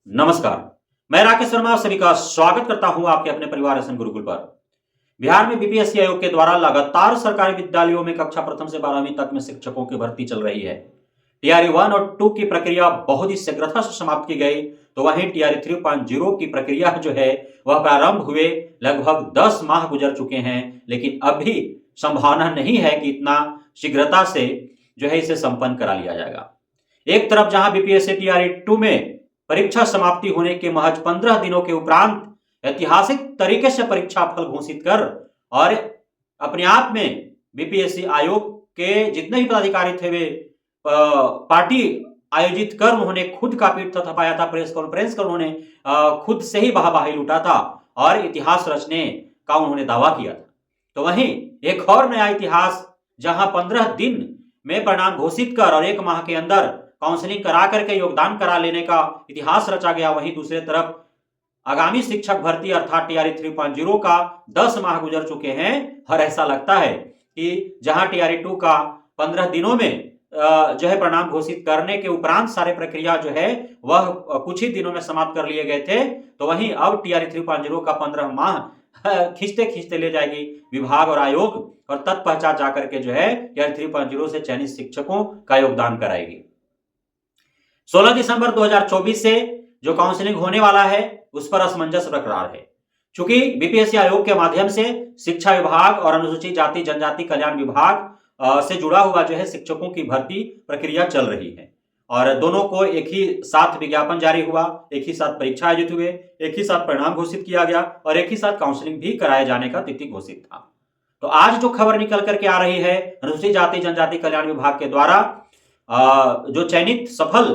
नमस्कार। मैं राकेश वर्मा सभी का स्वागत करता हूं आपके अपने परिवार एसएन गुरुकुल पर। बिहार में बीपीएससी आयोग के द्वारा लगातार सरकारी विद्यालयों में कक्षा प्रथम से 12वीं तक में शिक्षकों की भर्ती चल रही है। टीआरई 1 और 2 की प्रक्रिया बहुत ही शीघ्रता से समाप्त की गई, तो वहीं टीआरई 3.0 की प्रक्रिया जो है वह प्रारंभ हुए लगभग 10 माह गुजर चुके हैं, लेकिन अभी संभावना नहीं है कि इतना शीघ्रता से जो है इसे संपन्न करा लिया जाएगा। एक तरफ जहां बीपीएससी टीआरई 2 में परीक्षा समाप्ति होने के महज 15 दिनों के उपरांत ऐतिहासिक तरीके से परीक्षा फल घोषित कर और अपने आप में बीपीएससी आयोग के जितने भी पदाधिकारी थे वे पार्टी आयोजित कर उन्होंने खुद का पीठ थपथपाया था, प्रेस कॉन्फ्रेंस कर उन्होंने खुद से ही वाहवाही लूटा था और इतिहास रचने का उन्होंने दावा किया था। तो वहीं एक और नया इतिहास जहां 15 दिन में परिणाम घोषित कर और 1 माह के अंदर काउंसलिंग करा करके योगदान करा लेने का इतिहास रचा गया, वहीं दूसरे तरफ आगामी शिक्षक भर्ती अर्थात टीआरई 3.0 का 10 माह गुजर चुके हैं और ऐसा लगता है कि जहां टीआरई 2 का 15 दिनों में जो है परिणाम घोषित करने के उपरांत सारे प्रक्रिया जो है वह कुछ ही दिनों में समाप्त कर लिए गए थे, तो वहीं अब टीआरई 3.0 का 15 माह खींचते खींचते ले जाएगी विभाग और आयोग और तत्पश्चात जाकर के जो है टीआरई 3.0 से चयनित शिक्षकों का योगदान कराएगी। 16 दिसंबर 2024 से जो काउंसलिंग होने वाला है उस पर असमंजस बरकरार है। चूंकि बीपीएससी आयोग के माध्यम से शिक्षा विभाग और अनुसूचित जाति जनजाति कल्याण विभाग से जुड़ा हुआ जो है शिक्षकों की भर्ती प्रक्रिया चल रही है और दोनों को एक ही साथ विज्ञापन जारी हुआ, एक ही साथ परीक्षा आयोजित हुए, एक ही साथ परिणाम घोषित किया गया और एक ही साथ काउंसलिंग भी कराए जाने का तिथि घोषित था। तो आज जो खबर निकल करके आ रही है, अनुसूचित जाति जनजाति कल्याण विभाग के द्वारा जो चयनित सफल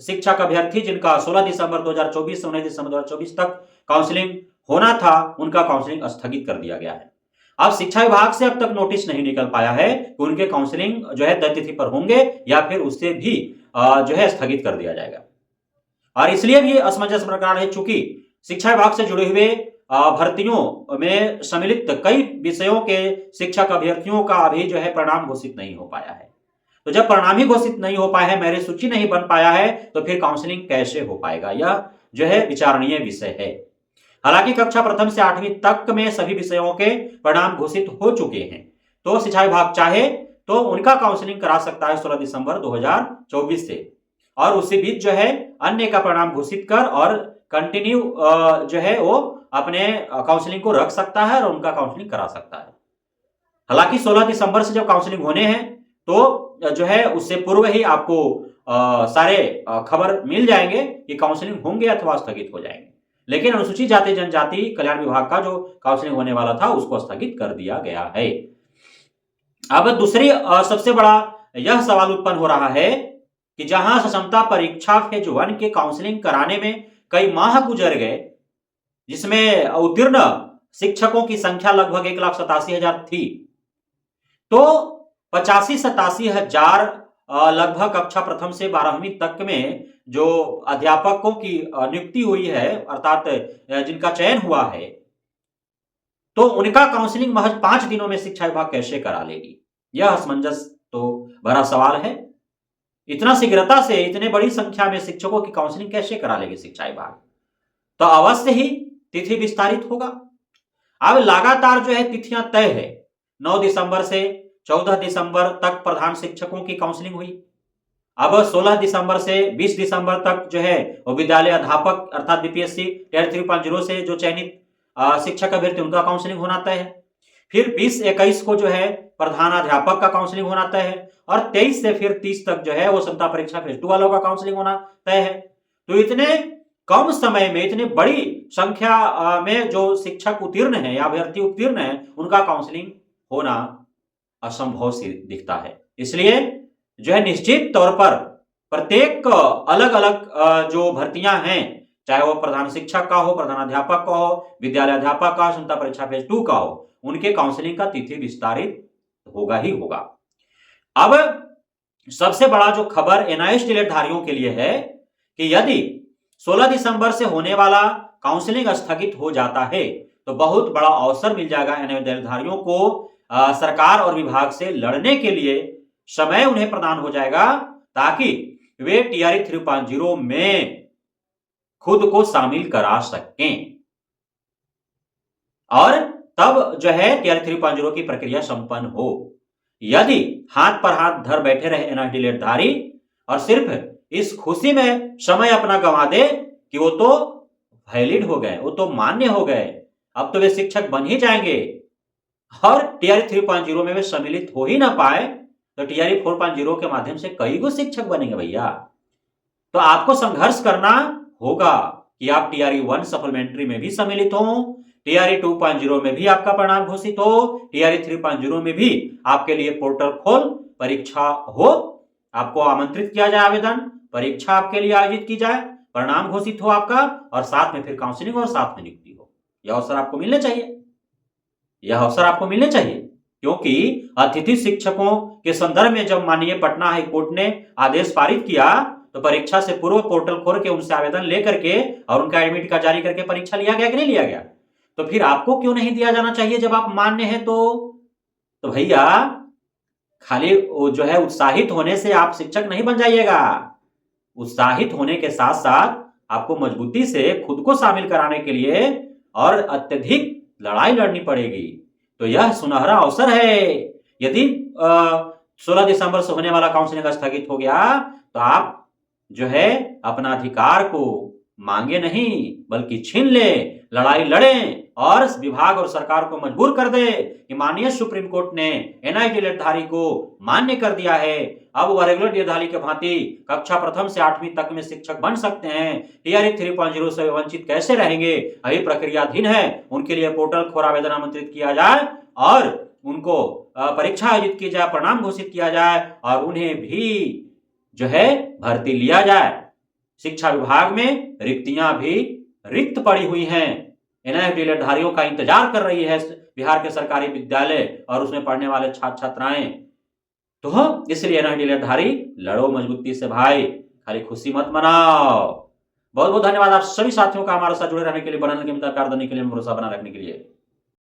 शिक्षक अभ्यर्थी जिनका 16 दिसंबर 2024 से 19 दिसंबर 2024 तक काउंसलिंग होना था, उनका काउंसलिंग स्थगित कर दिया गया है। अब शिक्षा विभाग से अब तक नोटिस नहीं निकल पाया है कि उनके काउंसलिंग जो है तय तिथि पर होंगे या फिर उससे भी जो है स्थगित कर दिया जाएगा। और इसलिए भी असमंजस बरकरार है चूंकि शिक्षा विभाग से जुड़े हुए भर्तियों में सम्मिलित कई विषयों के शिक्षक अभ्यर्थियों का अभी जो है परिणाम घोषित नहीं हो पाया है। तो जब परिणाम ही घोषित नहीं हो पाया है, मेरिट सूची नहीं बन पाया है, तो फिर काउंसलिंग कैसे हो पाएगा, यह जो है विचारणीय विषय है। हालांकि कक्षा प्रथम से 8वीं तक में सभी विषयों के परिणाम घोषित हो चुके हैं, तो शिक्षा विभाग चाहे तो उनका काउंसलिंग करा सकता है 16 दिसंबर 2024 से और उसी बीच जो है अन्य का परिणाम घोषित कर और कंटिन्यू जो है वो अपने काउंसलिंग को रख सकता है और उनका काउंसलिंग करा सकता है। हालांकि 16 दिसंबर से जब काउंसलिंग होने हैं तो जो है उससे पूर्व ही आपको सारे खबर मिल जाएंगे कि काउंसलिंग होंगे अथवा स्थगित हो जाएंगे, लेकिन अनुसूचित जाति जनजाति कल्याण विभाग का जो काउंसलिंग होने वाला था उसको स्थगित कर दिया गया है। अब दूसरी सबसे बड़ा यह सवाल उत्पन्न हो रहा है कि जहां सक्षमता परीक्षा फेज 1 के काउंसलिंग कराने में कई माह गुजर गए, जिसमें उत्तीर्ण शिक्षकों की संख्या लगभग 1,87,000 थी, तो 85-87 हजार लगभग कक्षा प्रथम से 12वीं तक में जो अध्यापकों की नियुक्ति हुई है अर्थात जिनका चयन हुआ है, तो उनका काउंसलिंग महज 5 दिनों में शिक्षा विभाग कैसे करा लेगी? यह असमंजस तो भरा सवाल है। इतना शीघ्रता से इतने बड़ी संख्या में शिक्षकों की काउंसलिंग कैसे करा लेगी शिक्षा विभाग? तो अवश्य ही तिथि विस्तारित होगा। अब लगातार जो है तिथियां तय है। 9 दिसंबर से 14 दिसंबर तक प्रधान शिक्षकों की काउंसलिंग हुई। अब 16 दिसंबर से 20 दिसंबर तक जो है वो विद्यालय अध्यापक अर्थात बीपीएससी टीआरई 3.0 से जो चयनित शिक्षक अभ्यर्थी उनका काउंसलिंग होना तय है। फिर 20-21 को जो है प्रधानाध्यापक का काउंसलिंग होना तय है और 23 से फिर 30 तक जो है वो क्षमता परीक्षा फेज 2 वालों का काउंसलिंग होना तय है। तो इतने कम समय में इतनी बड़ी संख्या में जो शिक्षक उत्तीर्ण है या अभ्यर्थी उत्तीर्ण है उनका काउंसलिंग होना असंभव सी दिखता है। इसलिए जो है निश्चित तौर पर प्रत्येक अलग अलग जो भर्तियां हैं, चाहे वो प्रधान शिक्षक का हो, प्रधानाध्यापक का हो, विद्यालय अध्यापक का हो, क्षमता परीक्षा फेज 2 का हो, उनके काउंसलिंग का तिथि विस्तारित होगा ही होगा। अब सबसे बड़ा जो खबर एनआईएस टिकट धारियों के लिए है कि यदि 16 दिसंबर से होने वाला काउंसलिंग स्थगित हो जाता है तो बहुत बड़ा अवसर मिल जाएगा एनआईएस धारियों को सरकार और विभाग से लड़ने के लिए समय उन्हें प्रदान हो जाएगा ताकि वे टीआरई 3.0 में खुद को शामिल करा सकें और तब जो है टीआर 3.0 की प्रक्रिया संपन्न हो। यदि हाथ पर हाथ धर बैठे रहे एनआईडी धारी और सिर्फ इस खुशी में समय अपना गंवा दे कि वो तो वैलिड हो गए, वो तो मान्य हो गए, अब तो वे शिक्षक बन ही जाएंगे और टीआर 3.0 में वे सम्मिलित हो ही ना पाए तो टीआर 4.0 के माध्यम से कई गो शिक्षक बनेंगे भैया। तो आपको संघर्ष करना होगा कि आप टीआर 1 सप्लीमेंट्री में भी सम्मिलित हो, टीआर 2.0 में भी आपका परिणाम घोषित हो, टीआर 3.0 में भी आपके लिए पोर्टल खोल परीक्षा हो, आपको आमंत्रित किया जाए, आवेदन परीक्षा आपके लिए आयोजित की जाए, परिणाम घोषित हो आपका और साथ में फिर काउंसलिंग और साथ में नियुक्ति हो। यह अवसर आपको मिलने चाहिए, यह अवसर आपको मिलने चाहिए क्योंकि अतिथि शिक्षकों के संदर्भ में जब माननीय पटना हाई कोर्ट ने आदेश पारित किया तो परीक्षा से पूर्व पोर्टल खोल के उनसे आवेदन लेकर के और उनका एडमिट कार्ड जारी करके परीक्षा लिया गया कि नहीं लिया गया? तो फिर आपको क्यों नहीं दिया जाना चाहिए जब आप मान्य हैं? तो भैया खाली वो जो है उत्साहित होने से आप शिक्षक नहीं बन जाइएगा। उत्साहित होने के साथ साथ आपको मजबूती से खुद को शामिल कराने के लिए और अत्यधिक लड़ाई लड़नी पड़ेगी। तो यह सुनहरा अवसर है। यदि 16 दिसंबर से होने वाला काउंसलिंग स्थगित हो गया तो आप जो है अपना अधिकार को मांगे नहीं बल्कि छीन ले, लड़ाई लड़ें और विभाग और सरकार को मजबूर कर दे कि माननीय सुप्रीम कोर्ट ने एनआईडी धारी को मान्य कर दिया है, अब वह रेगुलर टीआर के भांति कक्षा प्रथम से 8वीं तक में शिक्षक बन सकते हैं। टीआर 3.0 से वंचित कैसे रहेंगे? अभी प्रक्रियाधीन है, उनके लिए पोर्टल खोर आवेदन आमंत्रित किया जाए और उनको परीक्षा आयोजित की जाए, परिणाम घोषित किया जाए और उन्हें भी जो है भर्ती लिया जाए। शिक्षा विभाग में रिक्तियां भी रिक्त पड़ी हुई हैं, एनआईडी धारियों का इंतजार कर रही है बिहार के सरकारी विद्यालय और उसमें पढ़ने वाले छात्र छात्राएं। तो इसलिए एनआईडी धारी लड़ो मजबूती से भाई, खाली खुशी मत मनाओ। बहुत बहुत धन्यवाद आप सभी साथियों का हमारे साथ जुड़े रहने के लिए, बनाने के लिए, प्यार देने के लिए, भरोसा बना रखने के लिए।